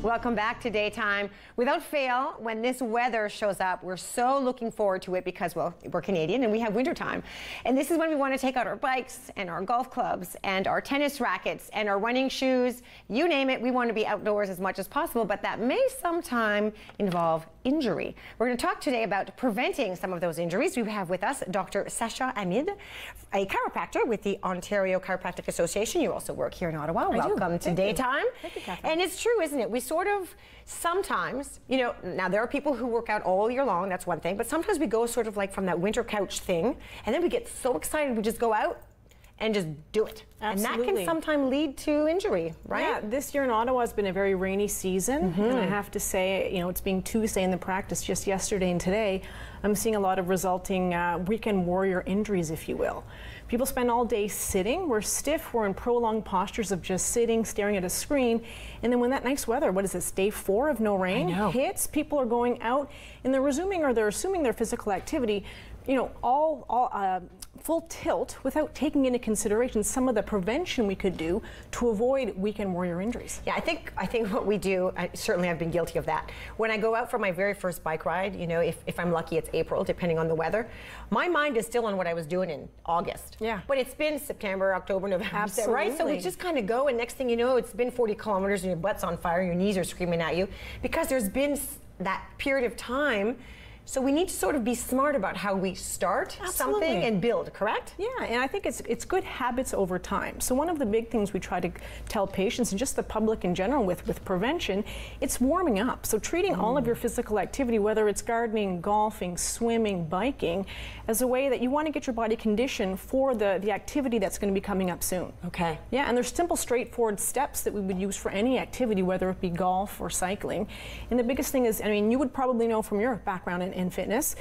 Welcome back to Daytime. Without fail, when this weather shows up, we're so looking forward to it because, well, we're Canadian and we have wintertime. And this is when we want to take out our bikes and our golf clubs and our tennis rackets and our running shoes. You name it, we want to be outdoors as much as possible, but that may sometime involve injury. We're going to talk today about preventing some of those injuries. We have with us Dr. Sasha Hamid, a chiropractor with the Ontario Chiropractic Association. You also work here in Ottawa. Welcome to Daytime. Thank you, Catherine. And it's true, isn't it? We sort of sometimes, you know, now there are people who work out all year long, that's one thing, but sometimes we go sort of like from that winter couch thing, and then we get so excited we just go out and just do it. Absolutely. And that can sometimes lead to injury, right? Yeah, this year in Ottawa has been a very rainy season, and I have to say, you know, it's being Tuesday in the practice, just yesterday and today, I'm seeing a lot of resulting weekend warrior injuries, if you will. People spend all day sitting, we're stiff, we're in prolonged postures of just sitting, staring at a screen, and then when that nice weather, what is this, day 4 of no rain hits, people are going out and they're resuming or they're assuming their physical activity, you know, all full tilt without taking into consideration some of the prevention we could do to avoid weekend warrior injuries. Yeah, I think what we do, certainly I've been guilty of that. When I go out for my very first bike ride, you know, if I'm lucky it's April, depending on the weather, my mind is still on what I was doing in August. Yeah. But it's been September, October, November, Absolutely. right? So we just kind of go, and next thing you know, it's been 40 kilometers and your butt's on fire, your knees are screaming at you, because there's been that period of time. So we need to sort of be smart about how we start something and build, correct? Yeah, and I think it's good habits over time. So one of the big things we try to tell patients and just the public in general with prevention, it's warming up. So treating all of your physical activity, whether it's gardening, golfing, swimming, biking, as a way that you want to get your body conditioned for the activity that's going to be coming up soon. Okay. Yeah, and there's simple, straightforward steps that we would use for any activity, whether it be golf or cycling. And the biggest thing is, I mean, you would probably know from your background in fitness,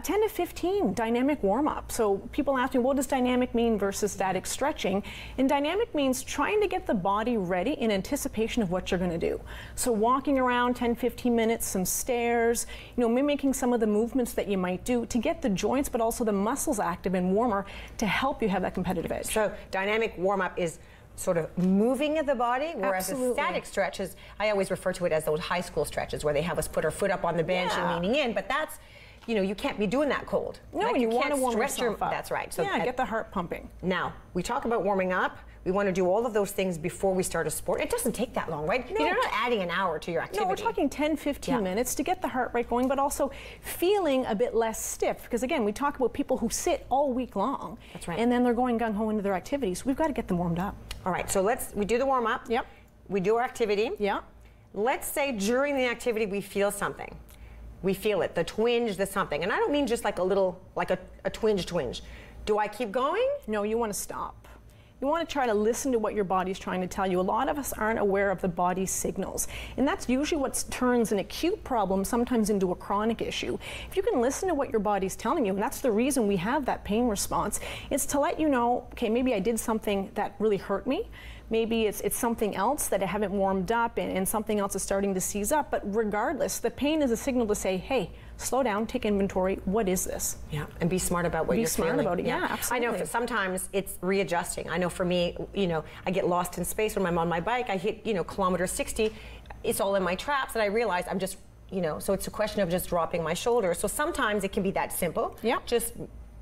10 to 15 dynamic warm-up. So people ask me, what does dynamic mean versus static stretching? And dynamic means trying to get the body ready in anticipation of what you're going to do. So walking around 10, 15 minutes, some stairs, you know, mimicking some of the movements that you might do to get the joints but also the muscles active and warmer to help you have that competitive edge. So dynamic warm-up is sort of moving of the body, whereas a static stretch is, I always refer to it as those high school stretches where they have us put our foot up on the bench and leaning in, but that's, you know, you can't be doing that cold. No, like you want to warm yourself up. That's right. So yeah, get the heart pumping. Now, we talk about warming up. We want to do all of those things before we start a sport. It doesn't take that long, right? No. You're not adding an hour to your activity. No, we're talking 10, 15 minutes to get the heart rate going, but also feeling a bit less stiff. Because again, we talk about people who sit all week long. That's right. And then they're going gung-ho into their activities. We've got to get them warmed up. All right, so we do the warm up. Yep. We do our activity. Yeah. Let's say during the activity we feel something. We feel it, the twinge, the something. And I don't mean just like a little, like a twinge. Do I keep going? No, you want to stop. You want to try to listen to what your body's trying to tell you. A lot of us aren't aware of the body's signals. And that's usually what turns an acute problem sometimes into a chronic issue. If you can listen to what your body's telling you, and that's the reason we have that pain response, it's to let you know, okay, maybe I did something that really hurt me. Maybe it's something else that I haven't warmed up and something else is starting to seize up. But regardless, the pain is a signal to say, hey, slow down, take inventory. What is this? Yeah, and be smart about what you're feeling. Be smart about it, yeah, absolutely. I know sometimes it's readjusting. I know for me, you know, I get lost in space when I'm on my bike. I hit, you know, kilometer 60. It's all in my traps, and I realize I'm just, you know, so it's a question of just dropping my shoulder. So sometimes it can be that simple. Yeah. Just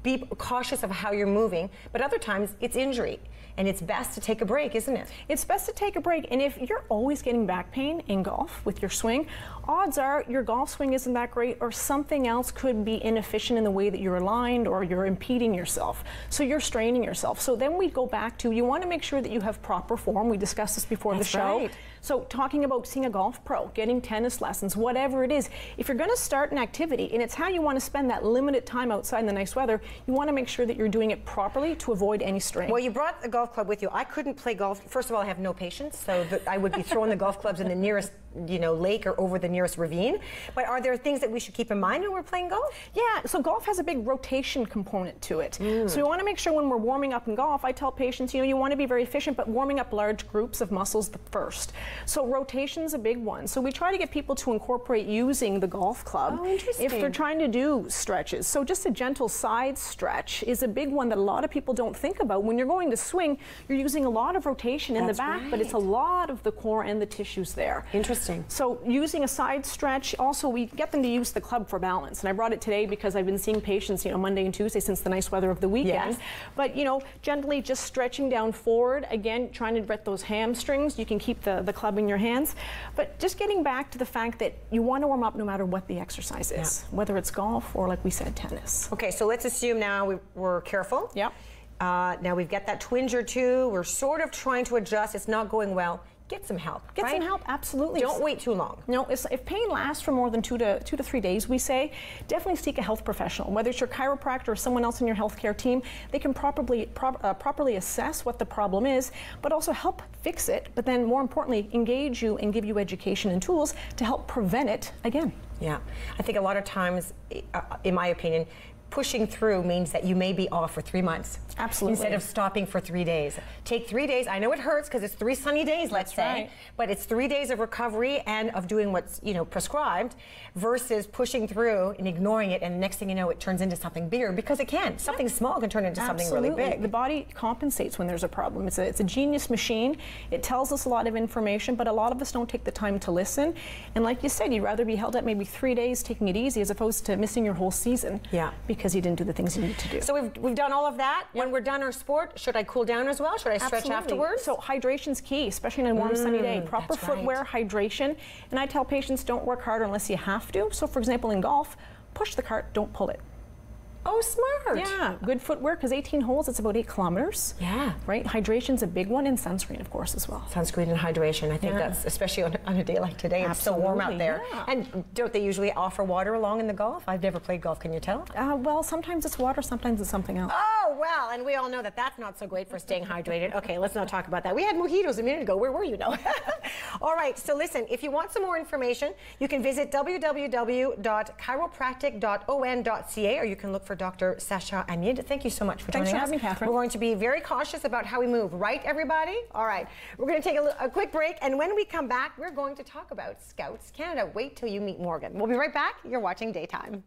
be cautious of how you're moving, but other times it's injury. And it's best to take a break, isn't it? It's best to take a break. And if you're always getting back pain in golf with your swing, odds are your golf swing isn't that great, or something else could be inefficient in the way that you're aligned, or you're impeding yourself. So you're straining yourself. So then we go back to, you want to make sure that you have proper form. We discussed this before the show. Right. So talking about seeing a golf pro, getting tennis lessons, whatever it is, if you're going to start an activity and it's how you want to spend that limited time outside in the nice weather, you want to make sure that you're doing it properly to avoid any strain. Well, you brought the golf club with you. I couldn't play golf. First of all, I have no patience, so I would be throwing the golf clubs in the nearest, you know, lake or over the nearest ravine. But are there things that we should keep in mind when we're playing golf? Yeah, so golf has a big rotation component to it. So we want to make sure when we're warming up in golf, I tell patients, you know, you want to be very efficient, but warming up large groups of muscles first. So rotation's a big one. So we try to get people to incorporate using the golf club if they're trying to do stretches. So just a gentle side stretch is a big one that a lot of people don't think about. When you're going to swing, you're using a lot of rotation in the back, but it's a lot of the core and the tissues there. Interesting. So using a side stretch, also we get them to use the club for balance. And I brought it today because I've been seeing patients, Monday and Tuesday since the nice weather of the weekend. Yes. But, gently just stretching down forward, again, trying to get those hamstrings. You can keep the club in your hands. But just getting back to the fact that you want to warm up no matter what the exercise is, whether it's golf or, like we said, tennis. Okay, so let's assume now we're careful. Yep. Now we've got that twinge or two. We're sort of trying to adjust. It's not going well. Get some help. Get some help, absolutely. Don't wait too long. No, if pain lasts for more than 2 to 3 days, we say, definitely seek a health professional. Whether it's your chiropractor or someone else in your healthcare team, they can properly assess what the problem is, but also help fix it, but then more importantly, engage you and give you education and tools to help prevent it again. Yeah, I think a lot of times, in my opinion, pushing through means that you may be off for 3 months. Absolutely. Instead of stopping for 3 days. Take 3 days. I know it hurts because it's 3 sunny days, let's say, but it's 3 days of recovery and of doing what's prescribed versus pushing through and ignoring it, and the next thing you know, it turns into something bigger, because it can. Something small can turn into something really big. The body compensates when there's a problem. It's a genius machine. It tells us a lot of information, but a lot of us don't take the time to listen. And like you said, you'd rather be held at maybe 3 days taking it easy as opposed to missing your whole season. Yeah. Because you didn't do the things you need to do. So we've done all of that. Yep. When we're done our sport, should I cool down as well? Should I stretch afterwards? So hydration's key, especially on a warm sunny day. Proper footwear, hydration. And I tell patients, don't work harder unless you have to. So for example, in golf, push the cart, don't pull it. Oh, smart. Yeah, good footwear, because 18 holes, it's about 8 kilometers. Yeah. Right? Hydration's a big one, and sunscreen, of course, as well. Sunscreen and hydration. I think that's, especially on a day like today, it's so warm out there. Yeah. And don't they usually offer water along in the golf? I've never played golf, can you tell? Well, sometimes it's water, sometimes it's something else. Oh, well, and we all know that that's not so great for staying hydrated. Okay, let's not talk about that. We had mojitos a minute ago. Where were you now? All right, so listen, if you want some more information, you can visit www.chiropractic.on.ca, or you can look for Dr. Sasha Hamid. Thank you so much for joining us. Thanks for having me, Catherine. We're going to be very cautious about how we move, right, everybody? All right, we're going to take a quick break, and when we come back, we're going to talk about Scouts Canada. Wait till you meet Morgan. We'll be right back. You're watching Daytime.